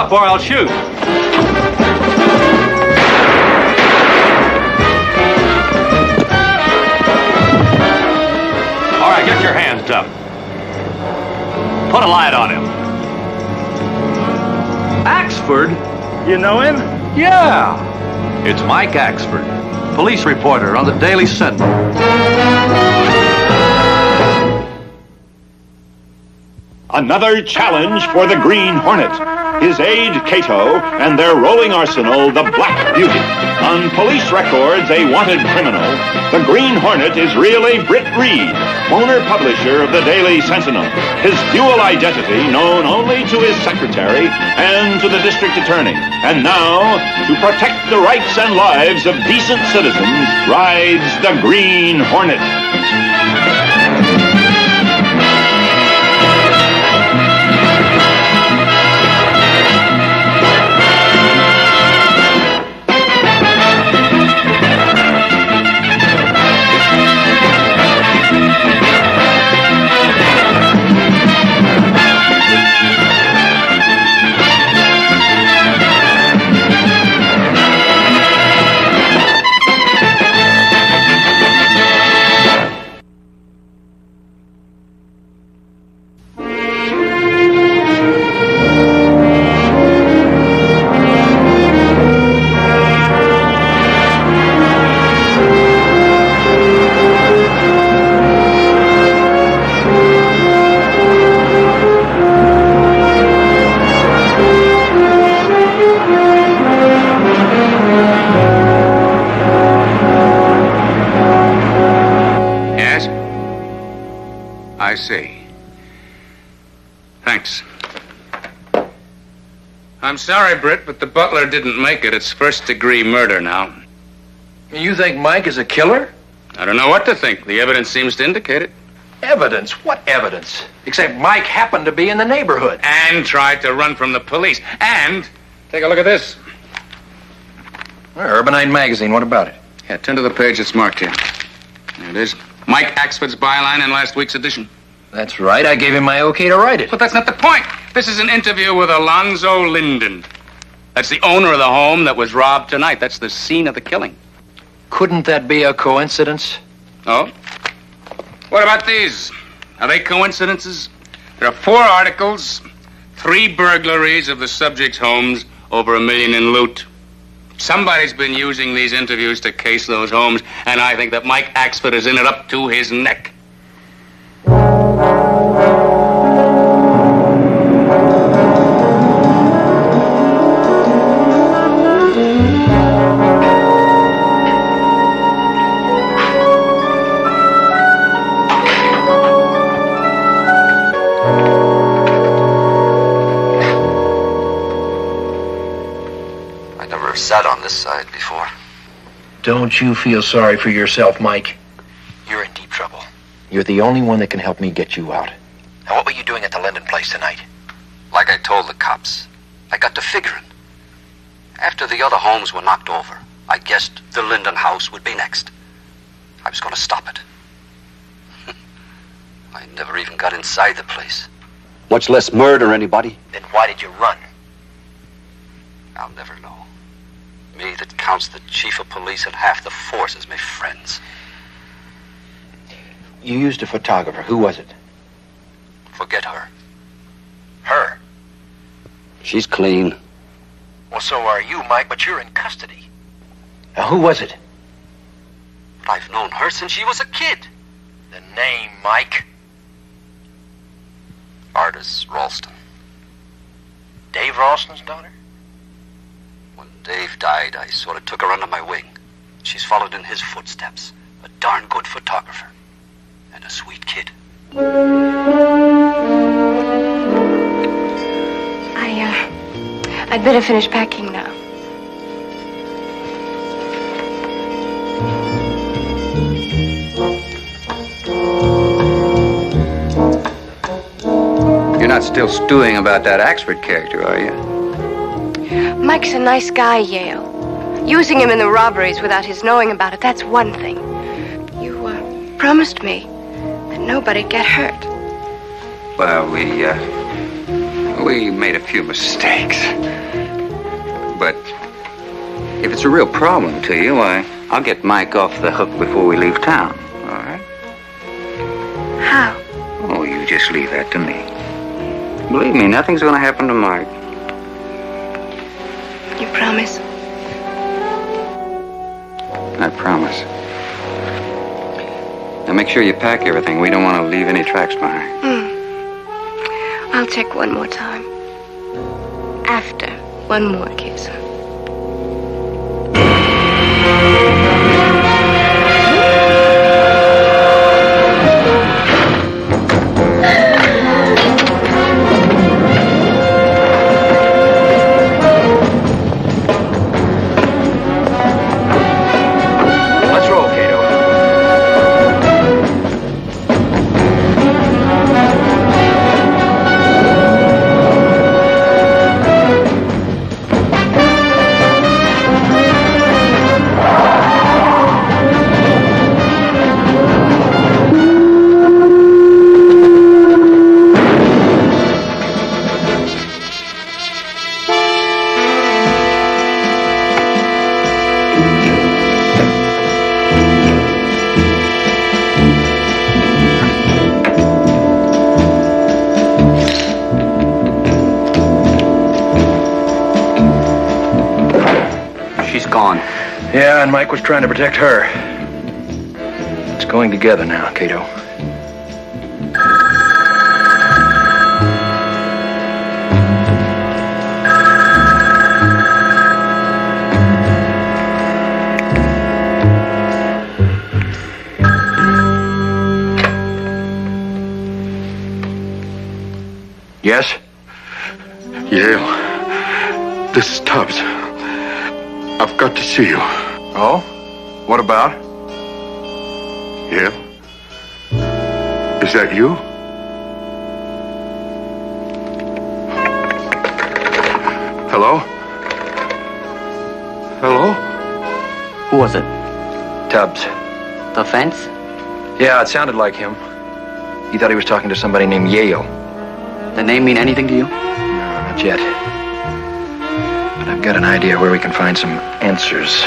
Or I'll shoot. All right, get your hands up. Put a light on him. Axford? You know him? Yeah. It's Mike Axford, police reporter on the Daily Sentinel. Another challenge for the Green Hornet. His aide, Cato, and their rolling arsenal, the Black Beauty. On police records, a wanted criminal, the Green Hornet is really Britt Reed, owner-publisher of the Daily Sentinel. His dual identity known only to his secretary and to the district attorney. And now, to protect the rights and lives of decent citizens, rides the Green Hornet. I see. Thanks. I'm sorry, Britt, but the butler didn't make it. It's first-degree murder now. You think Mike is a killer? I don't know what to think. The evidence seems to indicate it. Evidence? What evidence? Except Mike happened to be in the neighborhood. And tried to run from the police. And, take a look at this. Urbanite magazine, what about it? Yeah, turn to the page that's marked here. There it is. Mike Axford's byline in last week's edition. That's right. I gave him my okay to write it. But that's not the point. This is an interview with Alonzo Linden. That's the owner of the home that was robbed tonight. That's the scene of the killing. Couldn't that be a coincidence? Oh? What about these? Are they coincidences? There are 4 articles, 3 burglaries of the subject's homes, over $1 million in loot. Somebody's been using these interviews to case those homes, and I think that Mike Axford is in it up to his neck. Sat on this side before. Don't you feel sorry for yourself, Mike? You're in deep trouble. You're the only one that can help me get you out. Now, what were you doing at the Linden place tonight? Like I told the cops, I got to figuring. After the other homes were knocked over, I guessed the Linden house would be next. I was going to stop it. I never even got inside the place. Much less murder anybody. Then why did you run? I'll never know. Me that counts the chief of police and half the force as my friends. You used a photographer. Who was it? Forget her. Her? She's clean. Well, so are you, Mike, but you're in custody. Now, who was it? But I've known her since she was a kid. The name, Mike? Ardis Ralston. Dave Ralston's daughter? When Dave died, I sort of took her under my wing. She's followed in his footsteps. A darn good photographer. And a sweet kid. I'd better finish packing now. not still stewing about that Axford character, are you? Mike's a nice guy, Yale. Using him in the robberies without his knowing about it, that's one thing. You promised me that nobody'd get hurt. Well, we made a few mistakes. But if it's a real problem to you, I'll get Mike off the hook before we leave town, all right? How? Oh, you just leave that to me. Believe me, nothing's gonna happen to Mike. You promise? I promise. Now make sure you pack everything. We don't want to leave any tracks behind. I'll check one more time. After one more kiss. Yeah, and Mike was trying to protect her. It's going together now, Cato. Yes? Yale, this is Tubbs. I've got to see you. Oh? What about? Yale? Is that you? Hello? Hello? Who was it? Tubbs. The fence? Yeah, it sounded like him. He thought he was talking to somebody named Yale. The name mean anything to you? No, not yet. But I've got an idea where we can find some answers.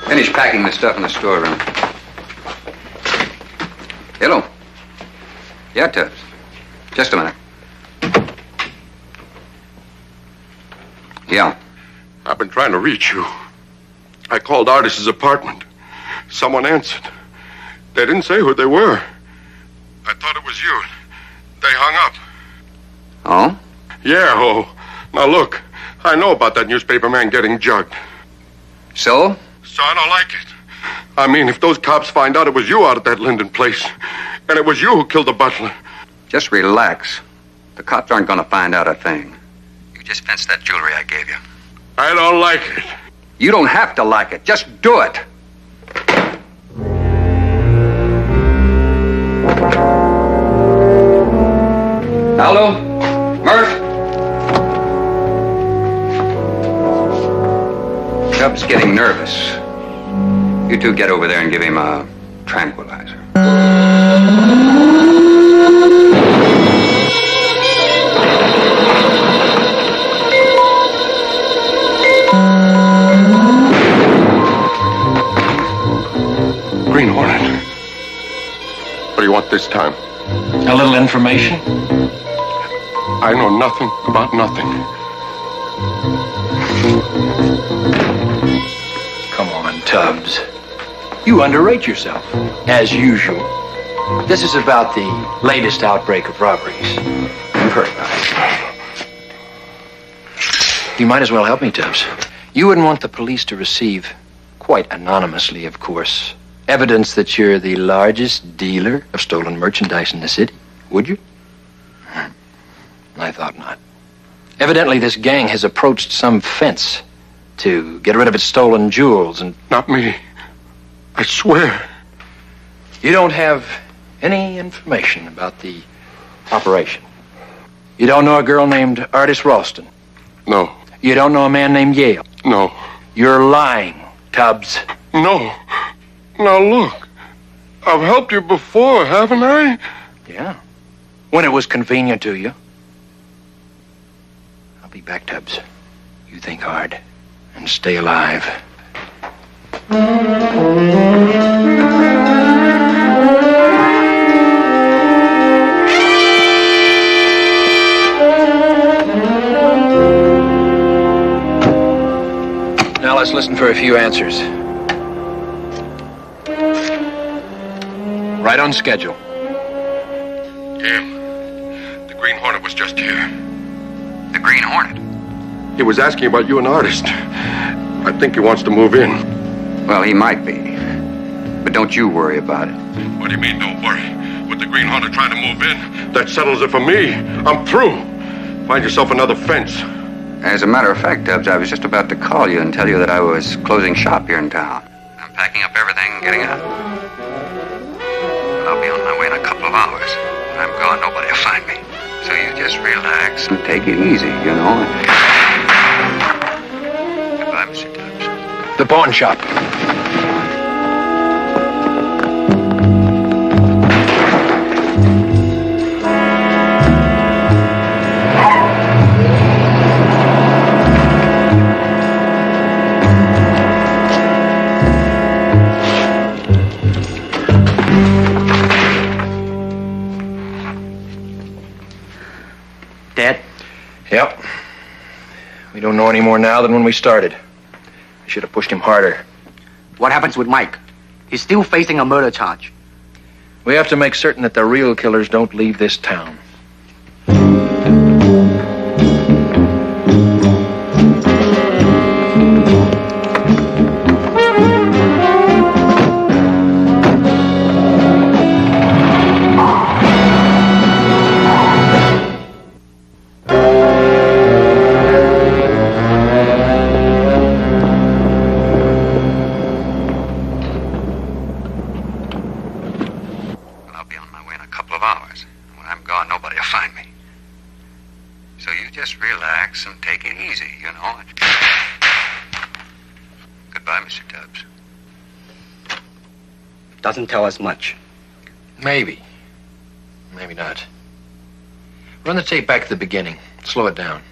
Finish packing the stuff in the storeroom. Hello. Yeah, Tubbs. Just a minute. Yeah. I've been trying to reach you. I called Artis's apartment. Someone answered. They didn't say who they were. I thought it was you. They hung up. Oh? Yeah, oh. Now look, I know about that newspaper man getting jugged. So? So I don't like it. I mean, if those cops find out it was you out at that Linden place, and it was you who killed the butler. Just relax. The cops aren't going to find out a thing. You just fence that jewelry I gave you. I don't like it. You don't have to like it. Just do it. Aldo? Murph? Tubbs getting nervous. You two get over there and give him a tranquilizer. Green Hornet. What do you want this time? A little information? I know nothing about nothing. Come on, Tubbs. You underrate yourself, as usual. This is about the latest outbreak of robberies. You've heard about it. You might as well help me, Tubbs. You wouldn't want the police to receive, quite anonymously, of course, evidence that you're the largest dealer of stolen merchandise in the city, would you? I thought not. Evidently, this gang has approached some fence to get rid of its stolen jewels and... Not me. I swear. You don't have any information about the operation. You don't know a girl named Artis Ralston. No. You don't know a man named Yale. No. You're lying, Tubbs. No. Now look. I've helped you before, haven't I? Yeah. When it was convenient to you. I'll be back, Tubbs. You think hard and stay alive. Now let's listen for a few answers. Right on schedule. Jim, the Green Hornet was just here. The Green Hornet? He was asking about you and Artist. I think he wants to move in. Well, he might be. But don't you worry about it. What do you mean, don't worry? With the Green Hornet trying to move in, that settles it for me. I'm through. Find yourself another fence. As a matter of fact, Tubbs, I was just about to call you and tell you that I was closing shop here in town. I'm packing up everything and getting out. I'll be on my way in a couple of hours. When I'm gone, nobody will find me. So you just relax and take it easy, you know. Goodbye, Mr. Tubbs. The pawn shop. Dad? Yep. We don't know any more now than when we started. I should have pushed him harder. What happens with Mike? He's still facing a murder charge. We have to make certain that the real killers don't leave this town. Doesn't tell us much. Maybe. Maybe not. Run the tape back to the beginning. Slow it down.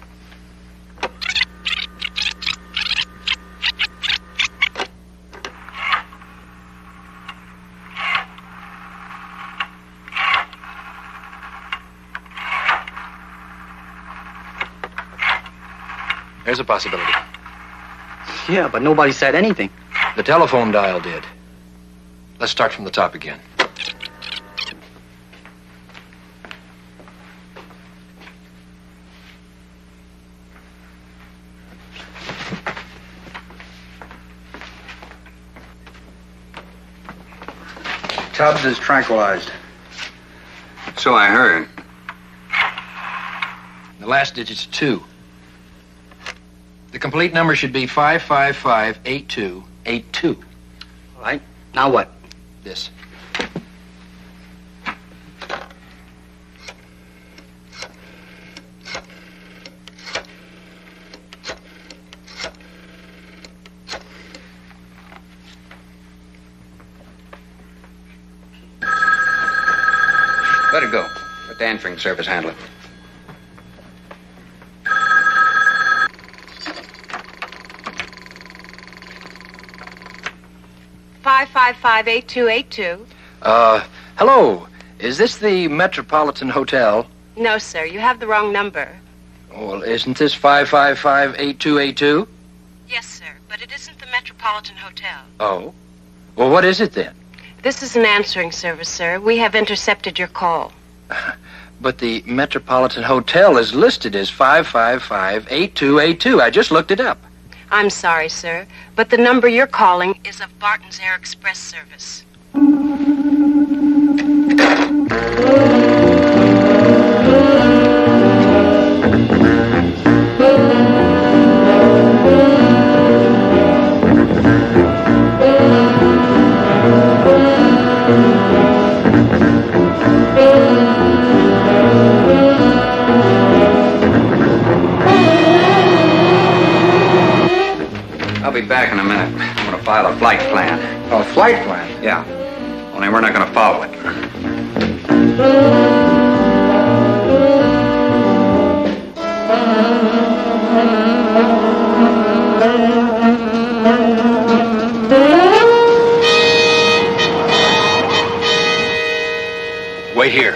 There's a possibility. Yeah, but nobody said anything. The telephone dial did. Let's start from the top again. Tubbs is tranquilized. So I heard. The last digit's 2. The complete number should be 5558282. All right. Now what? This. Let it go. Let the answering service handle it. Five 5558282. Hello. Is this the Metropolitan Hotel? No, sir. You have the wrong number. Well, isn't this 555-8282? Yes, sir. But it isn't the Metropolitan Hotel. Oh? Well, what is it then? This is an answering service, sir. We have intercepted your call. But the Metropolitan Hotel is listed as 555-8282. I just looked it up. I'm sorry, sir, but the number you're calling is of Barton's Air Express service. I'll be back in a minute. I'm gonna file a flight plan. Oh, a flight plan? Yeah. Only we're not gonna follow it. Wait here.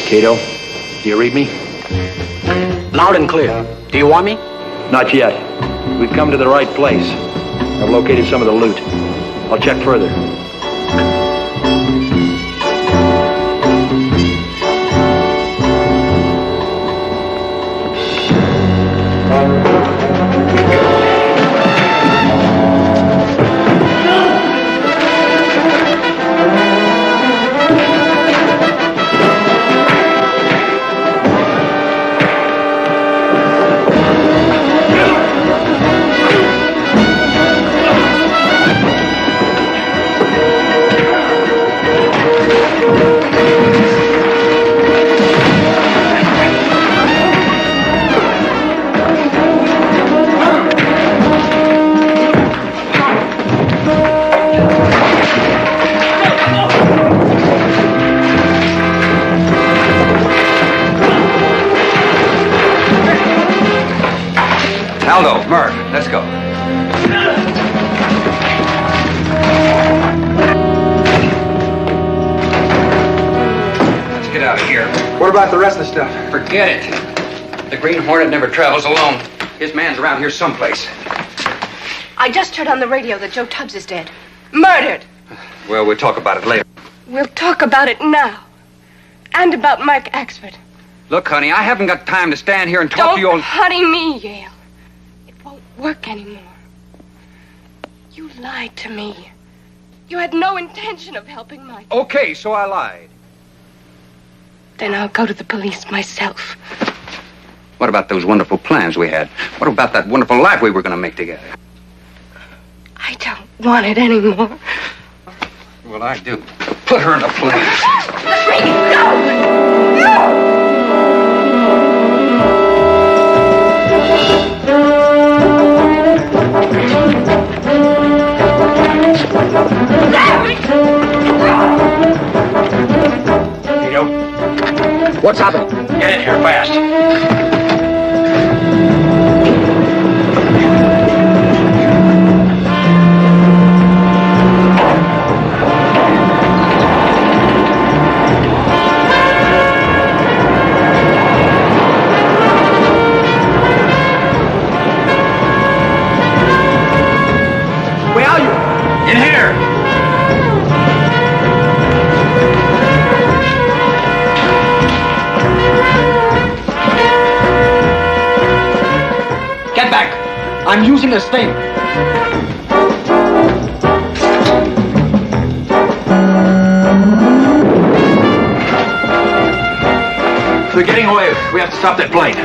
Cato, do you read me? Loud and clear. Do you want me? Not yet. We've come to the right place. I've located some of the loot. I'll check further. Aldo, Murph, let's go. Let's get out of here. What about the rest of the stuff? Forget it. The Green Hornet never travels alone. His man's around here someplace. I just heard on the radio that Joe Tubbs is dead. Murdered. Well, we'll talk about it later. We'll talk about it now. And about Mike Axford. Look, honey, I haven't got time to stand here and talk to you all... Don't honey me, Yale. It won't work anymore. You lied to me. You had no intention of helping Mike. Okay, so I lied. Then I'll go to the police myself. What about those wonderful plans we had? What about that wonderful life we were going to make together? I don't want it anymore. Well, I do. Put her in the plane. No! No! What's happening? Get in here fast. Where are you? In here. Get back. I'm using this thing. We have to stop that plane.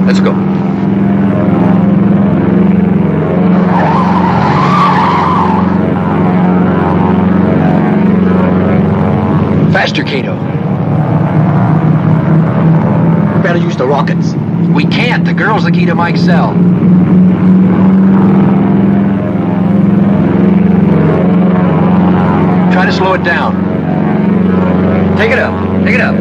Let's go. Faster, Cato. Better use the rockets. We can't. The girl's the key to Mike's cell. Try to slow it down. Take it up. Take it up.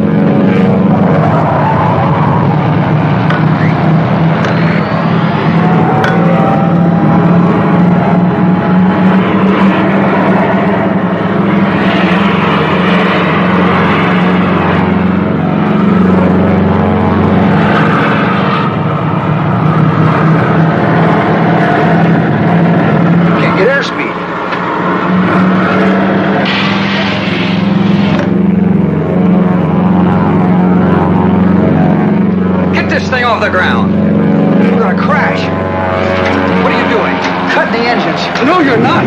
Off the ground. We're gonna crash. What are you doing? Cutting the engines. No, you're not.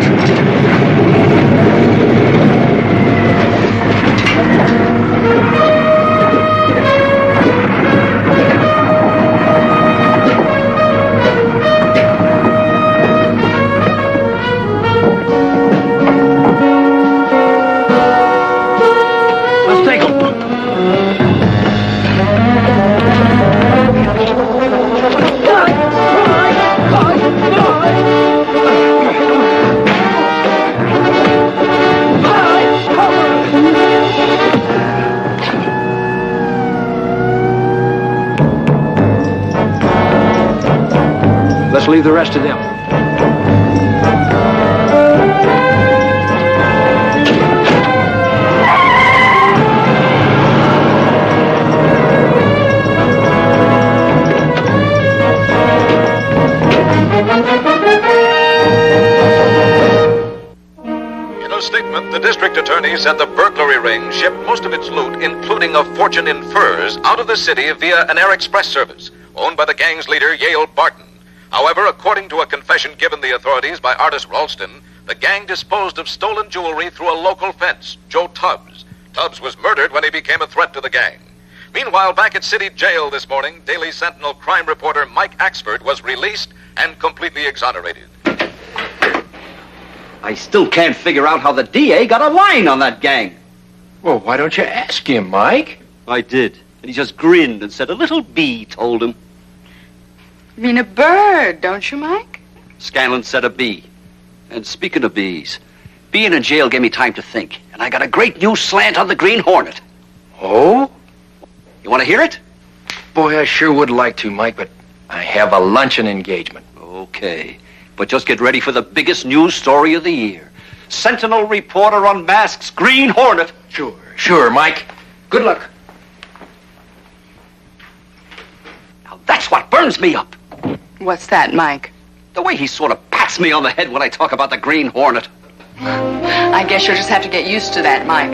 Let's take them. Let's leave the rest of them. In a statement, the district attorney said the burglary ring shipped most of its loot, including a fortune in furs, out of the city via an air express service owned by the gang's leader, Yale Barton. However, according to a confession given the authorities by artist Ralston, the gang disposed of stolen jewelry through a local fence, Joe Tubbs. Tubbs was murdered when he became a threat to the gang. Meanwhile, back at city jail this morning, Daily Sentinel crime reporter Mike Axford was released and completely exonerated. I still can't figure out how the DA got a line on that gang. Well, why don't you ask him, Mike? I did, and he just grinned and said a little bee told him. You mean a bird, don't you, Mike? Scanlon said a bee. And speaking of bees, being in jail gave me time to think, and I got a great new slant on the Green Hornet. Oh? You want to hear it? Boy, I sure would like to, Mike, but I have a luncheon engagement. Okay, but just get ready for the biggest news story of the year. Sentinel reporter unmasks Green Hornet. Sure, Mike. Good luck. Now that's what burns me up. What's that, Mike? The way he sort of pats me on the head when I talk about the Green Hornet. I guess you'll just have to get used to that, Mike.